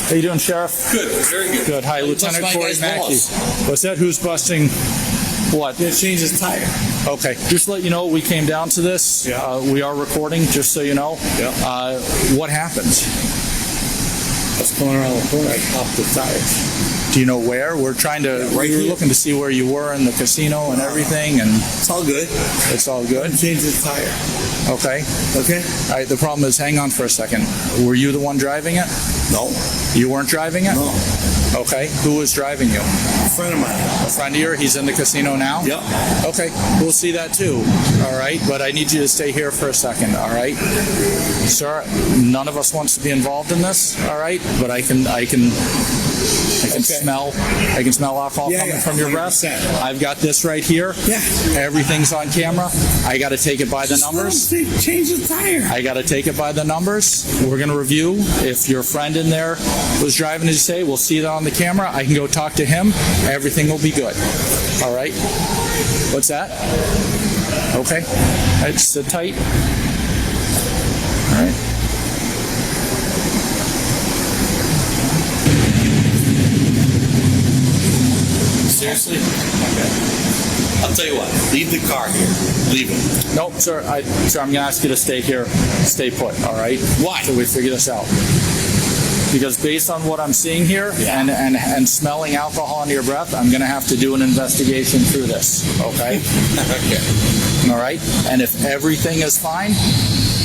How you doing, Sheriff? Good, very good. Good. Hi, Lieutenant Corey Mackey. What's that? Who's busting what? Yeah, change his tire. Okay. Just to let you know, we came down to this. Yeah. We are recording, just so you know. Yeah. What happened? I was going around the corner, I popped the tires. Do you know where? We're trying to. Yeah, right we were here. looking to see where you were in the casino and everything, and It's all good. it's all good. Change his tire. Okay. Okay? All right. The problem is, hang on for a second. Were you the one driving it? No. You weren't driving it? No. Okay. Who was driving you? A friend of mine. A friend of yours? He's in the casino now? Yep. Okay, we'll see that too. All right, but I need you to stay here for a second. All right, sir. None of us wants to be involved in this. All right, but I can smell. I can smell alcohol coming from your breath. 100%. I've got this right here. Yeah. Everything's on camera. I got to take it by the numbers. Change the tire. I got to take it by the numbers. We're going to review. If your friend in there was driving, as you say, we'll see that on the camera. I can go talk to him. Everything will be good. All right? What's that? Okay. All right, sit tight. All right. Seriously? Okay. I'll tell you what. Leave the car here. Leave it. Nope, sir. Sir, I'm going to ask you to stay here. Stay put, all right? Why? So we figure this out. Because based on what I'm seeing here and smelling alcohol in your breath, I'm going to have to do an investigation through this, okay? Okay. All right? And if everything is fine,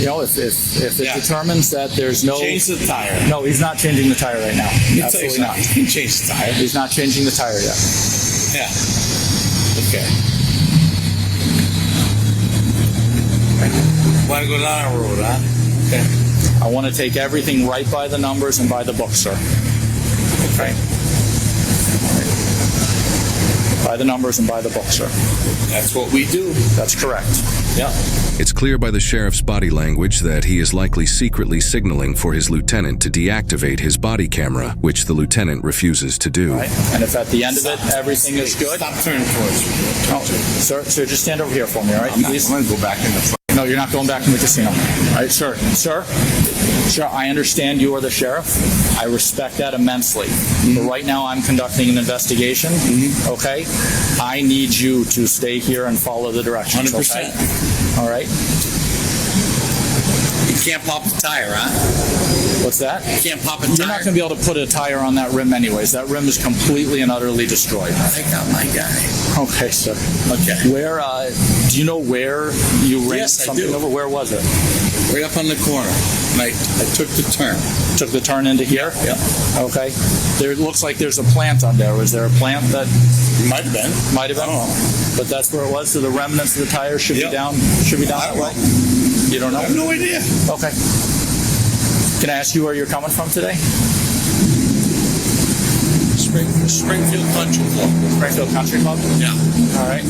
you know, if it determines that there's no... Change the tire. No, he's not changing the tire right now. Absolutely not. He can change the tire. He's not changing the tire yet. Yeah. Okay. Want to go down a road, huh? Okay. I want to take everything right by the numbers and by the book, sir. Okay? By the numbers and by the book, sir. That's what we do. That's correct. Yeah. It's clear by the sheriff's body language that he is likely secretly signaling for his lieutenant to deactivate his body camera, which the lieutenant refuses to do. Right. And if at the end of it everything is good... Stop turning towards me. Oh, sir, just stand over here for me, all right? Please. I'm going to go back in the front. No, you're not going back in the casino. All right, sir. Sir, I understand you are the sheriff. I respect that immensely. But right now I'm conducting an investigation, okay? I need you to stay here and follow the directions, 100%. okay? All right? You can't pop the tire, huh? What's that? You can't pop a tire. You're not going to be able to put a tire on that rim anyways. That rim is completely and utterly destroyed. I got my guy. Okay, sir. Okay. Where, do you know where you ran Yes, I something do. over? Where was it? Right up on the corner. And I took the turn. Took the turn into here? Yeah. Okay. There looks like there's a plant on there. Was there a plant that It might have been. might have been? I don't know. But that's where it was. So the remnants of the tire should Yep. be down. Should be down I that don't way. know. You don't I know? have no idea. Okay. Can I ask you where you're coming from today? Springfield Country Club. Springfield Country Club. Yeah. All right.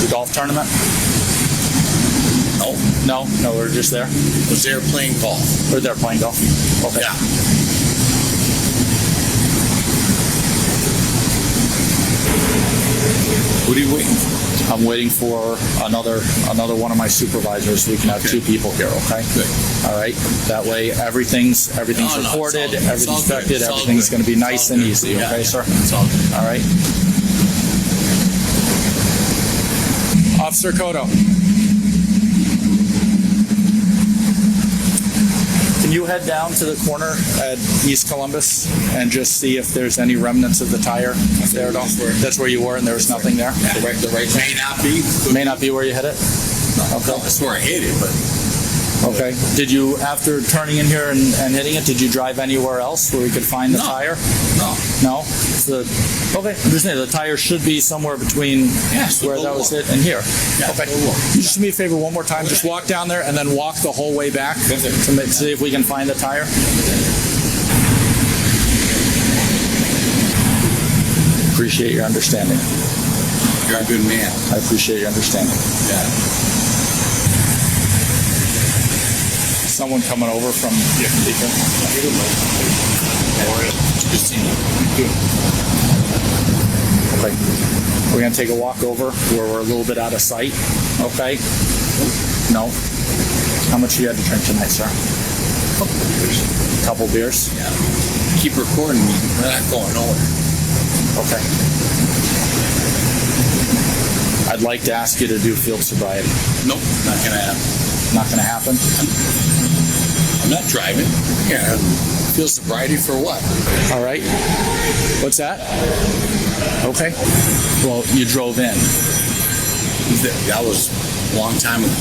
The golf tournament? No. No, we're just there. Was there playing golf? We're there playing golf. Okay. Yeah. What are you waiting for? I'm waiting for another one of my supervisors. We can have two people here, okay? Good. All right. That way, everything's No, recorded, it's all good. everything's It's all good. inspected, It's all everything's good. going to be It's nice all and good. easy, Yeah, okay, yeah. sir? It's all good. All right. Officer Cotto. Can you head down to the corner at East Columbus and just see if there's any remnants of the tire there at all? That's where you were and there was nothing there? Yeah. The right may not be. May not be where you hit it? Okay. That's where I hit it, but Okay. Did you, after turning in here and hitting it, did you drive anywhere else where we could find the No. tire? no. No? Okay. I'm just saying, the tire should be somewhere between Yes, where go that was look. hit and here. Yeah, Okay. go look. You just do me a favor one more time. Just walk down there and then walk the whole way back to see if we can find the tire. Appreciate your understanding. You're a good man. I appreciate your understanding. Yeah. Someone coming over from Beacon. Just seen you. Okay. We're going to take a walk over where we're a little bit out of sight. Okay? No. How much you had to drink tonight, sir? Couple beers? Yeah. Keep recording me. We're not going nowhere. Okay. I'd like to ask you to do field sobriety. Nope, not gonna happen. Not going to happen? I'm not driving. Yeah. Field sobriety for what? All right. What's that? Okay. Well, you drove in. That was a long time ago.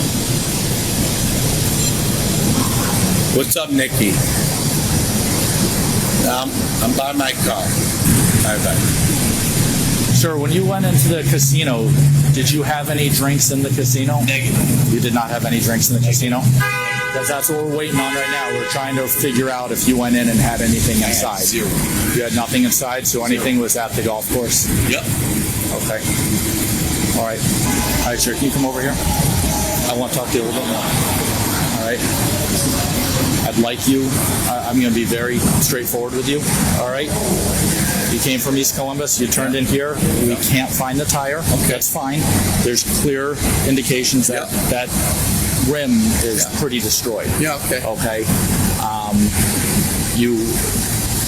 What's up, Nikki? I'm by my car. Bye-bye. Sir, when you went into the casino, did you have any drinks in the casino? Negative. You did not have any drinks in the casino? Because that's what we're waiting on right now. We're trying to figure out if you went in and had anything inside. Zero. You had nothing inside, so anything was at the golf course? Yep. Okay. All right. All right, sir, can you come over here? I want to talk to you a little bit more. All right. I'd like you, I'm going to be very straightforward with you. All right. You came from East Columbus. You turned in here. We can't find the tire. Okay. That's fine. There's clear indications that that rim is pretty destroyed. Yeah, okay. Okay. You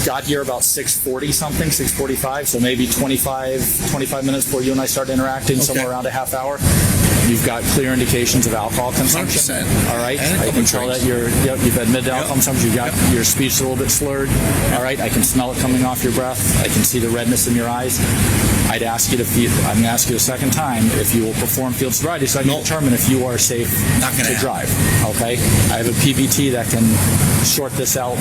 got here about 6:40 something, 6:45, so maybe 25 minutes before you and I started interacting, somewhere around a half hour. You've got clear indications of alcohol consumption. 100%. All right. I can tell that you've admitted to alcohol consumption. You've got your speech a little bit slurred. All right. I can smell it coming off your breath. I can see the redness in your eyes. I'd ask you to I'm going to ask you a second time if you will perform field sobriety so I can determine if you are safe to drive. Okay. I have a PBT that can sort this out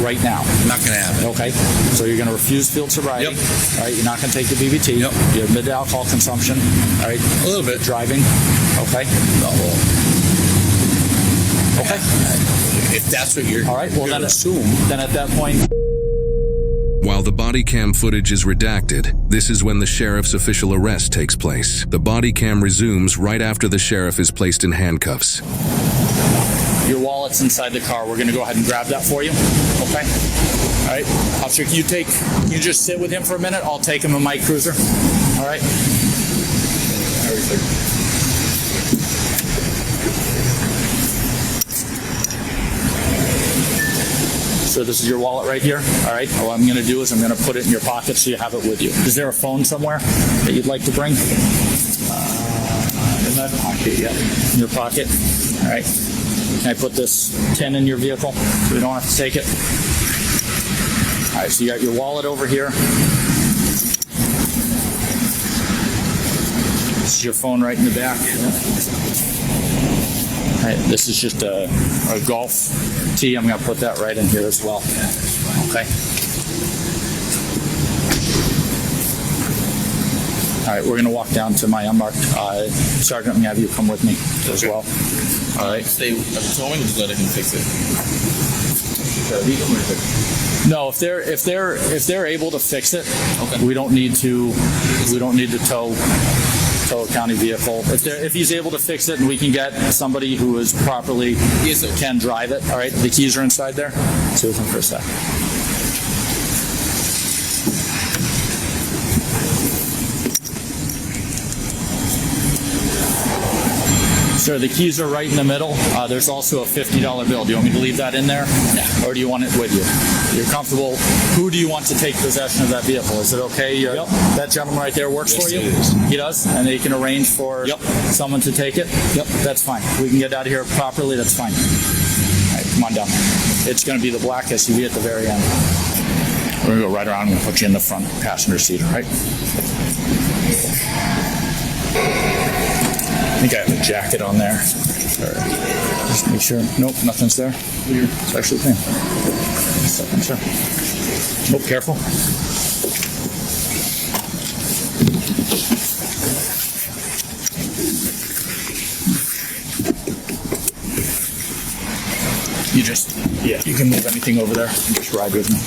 right now. Not going to happen. Okay. So you're going to refuse field sobriety. All right. You're not going to take the BBT. You admit to alcohol consumption. All right. A little bit. Driving. Okay. Okay. If that's what you're all right. Well, then assume. Then at that point. While the body cam footage is redacted, this is when the sheriff's official arrest takes place. The body cam resumes right after the sheriff is placed in handcuffs. Your wallet's inside the car. We're going to go ahead and grab that for you. Okay. All right. Officer, can you just sit with him for a minute? I'll take him in my cruiser. All right. So this is your wallet right here. All right. What I'm going to do is I'm going to put it in your pocket so you have it with you. Is there a phone somewhere that you'd like to bring? In my pocket, yeah. In your pocket? All right. Can I put this tin in your vehicle so we don't have to take it? All right. So you got your wallet over here. This is your phone right in the back. All right, this is just a golf tee. I'm going to put that right in here as well. Okay. All right, we're going to walk down to my unmarked sergeant. I'm going to have you come with me as well. All right. Stay. I'm towing. Just let him fix it. No, if they're able to fix it, we don't need to tow a county vehicle. If he's able to fix it and we can get somebody who is properly can drive it. All right, the keys are inside there. Stay with him for a sec. Sir, the keys are right in the middle. There's also a $50 bill. Do you want me to leave that in there? Yeah. Or do you want it with you? You're comfortable. Who do you want to take possession of that vehicle? Is it okay? That gentleman right there works for you? He does? And they can arrange for someone to take it? Yep. That's fine. We can get out of here properly. That's fine. All right, come on down. It's going to be the black SUV at the very end. We're going to go right around and put you in the front passenger seat, all right? I think I have a jacket on there. Just make sure. Nope, nothing's there. It's actually clean. Second, sir. Oh, careful. You can move anything over there and just ride with me.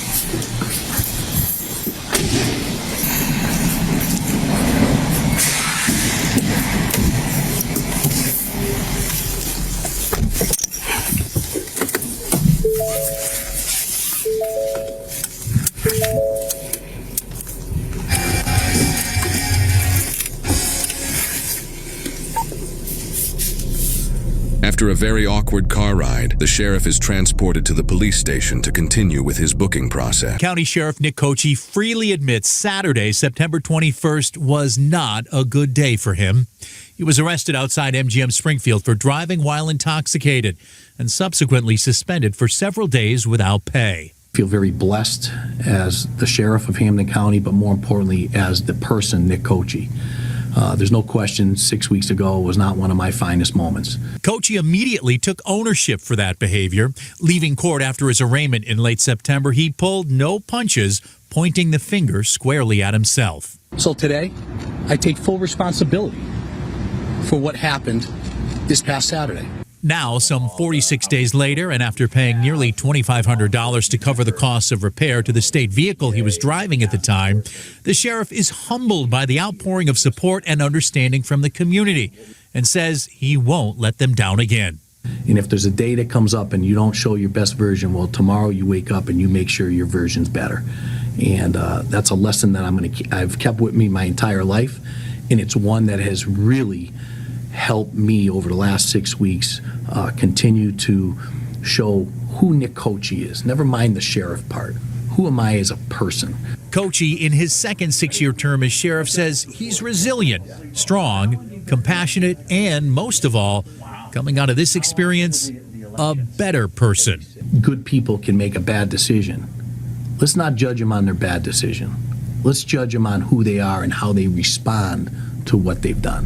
After a very awkward car ride, the sheriff is transported to the police station to continue with his booking process. County Sheriff Nick Kochi freely admits Saturday, September 21st, was not a good day for him. He was arrested outside MGM Springfield for driving while intoxicated and subsequently suspended for several days without pay. I feel very blessed as the sheriff of Hampden County, but more importantly, as the person, Nick Kochi. There's no question 6 weeks ago was not one of my finest moments. Kochi immediately took ownership for that behavior. Leaving court after his arraignment in late September, he pulled no punches, pointing the finger squarely at himself. So today, I take full responsibility for what happened this past Saturday. Now, some 46 days later, and after paying nearly $2,500 to cover the costs of repair to the state vehicle he was driving at the time, the sheriff is humbled by the outpouring of support and understanding from the community and says he won't let them down again. And if there's a day that comes up and you don't show your best version, well, tomorrow you wake up and you make sure your version's better. And that's a lesson that I've kept with me my entire life, and it's one that has really helped me over the last 6 weeks continue to show who Nick Kochi is. Never mind the sheriff part. Who am I as a person? Kochi, in his second 6-year term as sheriff, says he's resilient, strong, compassionate, and most of all, coming out of this experience, a better person. Good people can make a bad decision. Let's not judge them on their bad decision. Let's judge them on who they are and how they respond to what they've done.